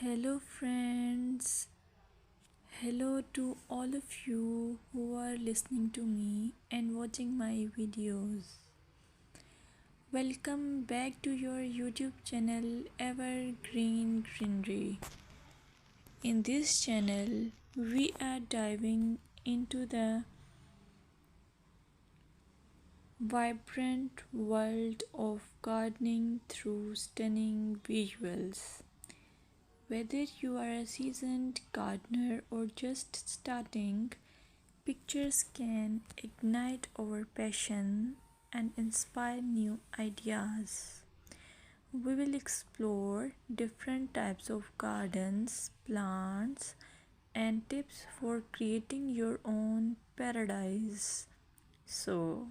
Hello, friends. Hello to all of you who are listening to me and watching my videos. Welcome back to your YouTube channel Evergreen Greenery. In this channel, we are diving into the vibrant world of gardening through stunning visuals. Whether you are a seasoned gardener or just starting, pictures can ignite our passion and inspire new ideas. We will explore different types of gardens, plants, and tips for creating your own paradise. So,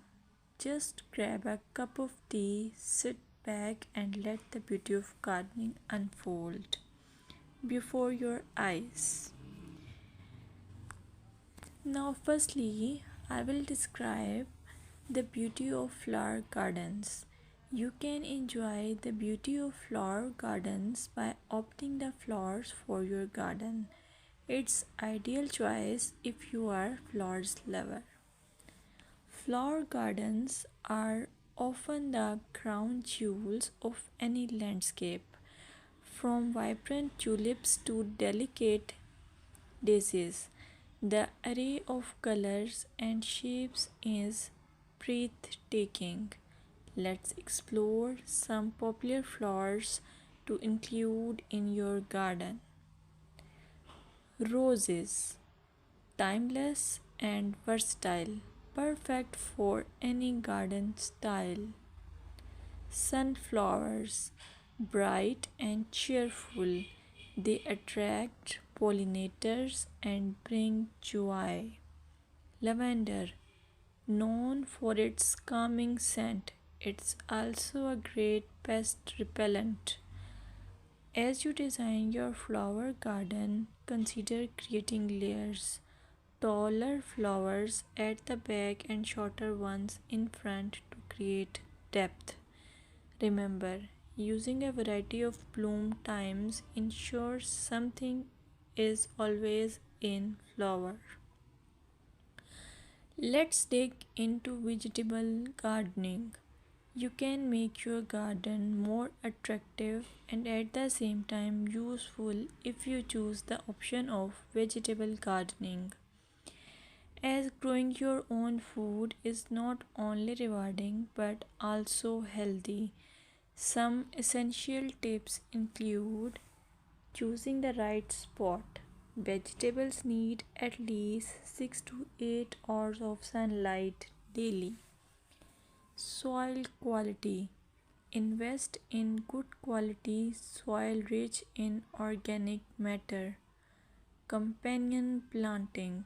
just grab a cup of tea, sit back, and let the beauty of gardening unfold before your eyes. Now, firstly, I will describe the beauty of flower gardens. You can enjoy the beauty of flower gardens by opting the flowers for your garden. It's ideal choice if you are flowers lover. Flower gardens are often the crown jewels of any landscape, from vibrant tulips to delicate daisies. The array of colors and shapes is breathtaking. Let's explore some popular flowers to include in your garden. Roses, timeless and versatile, perfect for any garden style. Sunflowers, bright and cheerful, they attract pollinators and bring joy. Lavender, known for its calming scent, it's also a great pest repellent. As you design your flower garden, consider creating layers. Taller flowers at the back and shorter ones in front to create depth. Remember, using a variety of bloom times ensures something is always in flower. Let's dig into vegetable gardening. You can make your garden more attractive and at the same time useful if you choose the option of vegetable gardening. As growing your own food is not only rewarding but also healthy. Some essential tips include choosing the right spot. Vegetables need at least 6 to 8 hours of sunlight daily. Soil quality. Invest in good quality soil rich in organic matter. Companion planting.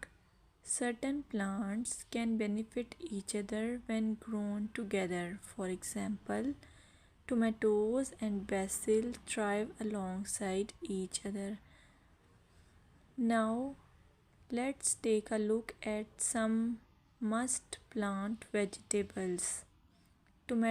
Certain plants can benefit each other when grown together. For example, tomatoes and basil thrive alongside each other. Now, let's take a look at some must plant vegetables. Tomatoes